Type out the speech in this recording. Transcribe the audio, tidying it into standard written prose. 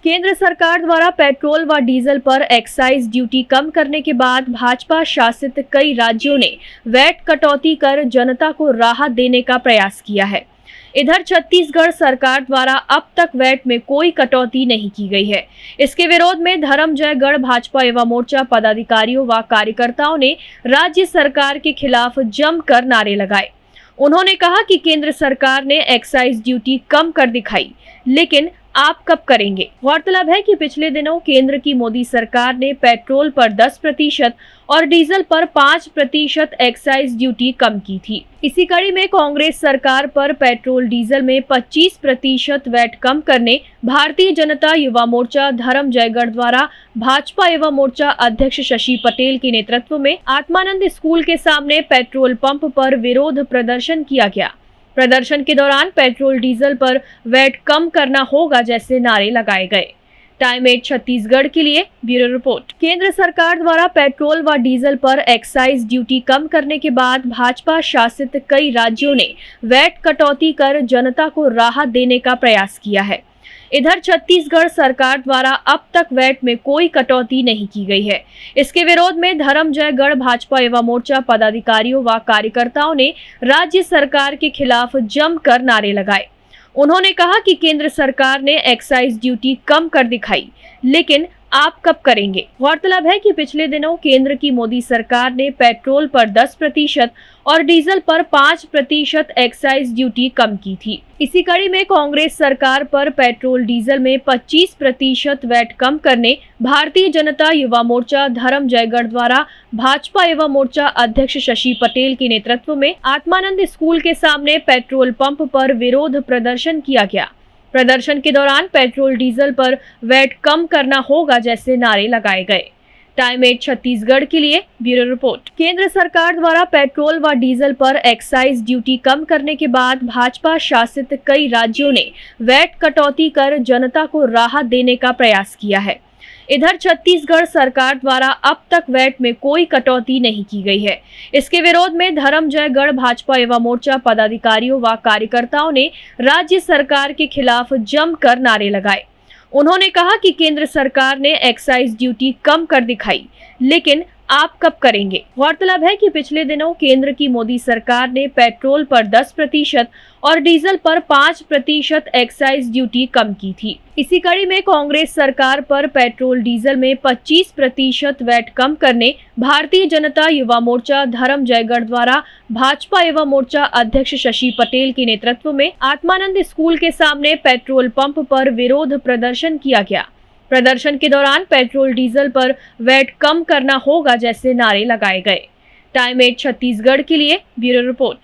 केंद्र सरकार द्वारा पेट्रोल व डीजल पर एक्साइज ड्यूटी कम करने के बाद भाजपा शासित कई राज्यों ने वैट कटौती कर जनता को राहत देने का प्रयास किया है। इधर छत्तीसगढ़ सरकार द्वारा अब तक वैट में कोई कटौती नहीं की गई है। इसके विरोध में धर्मजयगढ़ भाजपा युवा मोर्चा पदाधिकारियों व कार्यकर्ताओं ने राज्य सरकार के खिलाफ जमकर नारे लगाए। उन्होंने कहा कि केंद्र सरकार ने एक्साइज ड्यूटी कम कर दिखाई, लेकिन आप कब करेंगे। गौरतलब है कि पिछले दिनों केंद्र की मोदी सरकार ने पेट्रोल पर 10% और डीजल पर 5% एक्साइज ड्यूटी कम की थी। इसी कड़ी में कांग्रेस सरकार पर पेट्रोल डीजल में 25% वैट कम करने भारतीय जनता युवा मोर्चा धर्मजयगढ़ द्वारा भाजपा युवा मोर्चा अध्यक्ष शशि पटेल के नेतृत्व में आत्मानंद स्कूल के सामने पेट्रोल पंप पर विरोध प्रदर्शन किया गया। प्रदर्शन के दौरान पेट्रोल डीजल पर वैट कम करना होगा जैसे नारे लगाए गए। टाइम 8 छत्तीसगढ़ के लिए ब्यूरो रिपोर्ट। केंद्र सरकार द्वारा पेट्रोल व डीजल पर एक्साइज ड्यूटी कम करने के बाद भाजपा शासित कई राज्यों ने वैट कटौती कर जनता को राहत देने का प्रयास किया है। इधर छत्तीसगढ़ सरकार द्वारा अब तक वैट में कोई कटौती नहीं की गई है। इसके विरोध में धर्मजयगढ़ भाजपा युवा मोर्चा पदाधिकारियों व कार्यकर्ताओं ने राज्य सरकार के खिलाफ जमकर नारे लगाए। उन्होंने कहा कि केंद्र सरकार ने एक्साइज ड्यूटी कम कर दिखाई, लेकिन आप कब करेंगे। गौरतलब है कि पिछले दिनों केंद्र की मोदी सरकार ने पेट्रोल पर 10% और डीजल पर 5% एक्साइज ड्यूटी कम की थी। इसी कड़ी में कांग्रेस सरकार पर पेट्रोल डीजल में 25% वैट कम करने भारतीय जनता युवा मोर्चा धर्मजयगढ़ द्वारा भाजपा युवा मोर्चा अध्यक्ष शशि पटेल के नेतृत्व में आत्मानंद स्कूल के सामने पेट्रोल पंप पर विरोध प्रदर्शन किया गया। प्रदर्शन के दौरान पेट्रोल डीजल पर वैट कम करना होगा जैसे नारे लगाए गए। टाइम 8 छत्तीसगढ़ के लिए ब्यूरो रिपोर्ट। केंद्र सरकार द्वारा पेट्रोल व डीजल पर एक्साइज ड्यूटी कम करने के बाद भाजपा शासित कई राज्यों ने वैट कटौती कर जनता को राहत देने का प्रयास किया है। इधर छत्तीसगढ़ सरकार द्वारा अब तक वैट में कोई कटौती नहीं की गई है। इसके विरोध में धर्मजयगढ़ भाजपा युवा मोर्चा पदाधिकारियों व कार्यकर्ताओं ने राज्य सरकार के खिलाफ जमकर नारे लगाए। उन्होंने कहा कि केंद्र सरकार ने एक्साइज ड्यूटी कम कर दिखाई, लेकिन आप कब करेंगे। गौरतलब है कि पिछले दिनों केंद्र की मोदी सरकार ने पेट्रोल पर 10% और डीजल पर 5% एक्साइज ड्यूटी कम की थी। इसी कड़ी में कांग्रेस सरकार पर पेट्रोल डीजल में 25% वैट कम करने भारतीय जनता युवा मोर्चा धर्मजयगढ़ द्वारा भाजपा युवा मोर्चा अध्यक्ष शशि पटेल के नेतृत्व में आत्मानंद स्कूल के सामने पेट्रोल पंप पर विरोध प्रदर्शन किया गया। प्रदर्शन के दौरान पेट्रोल डीजल पर वैट कम करना होगा जैसे नारे लगाए गए। टाइम 8 छत्तीसगढ़ के लिए ब्यूरो रिपोर्ट।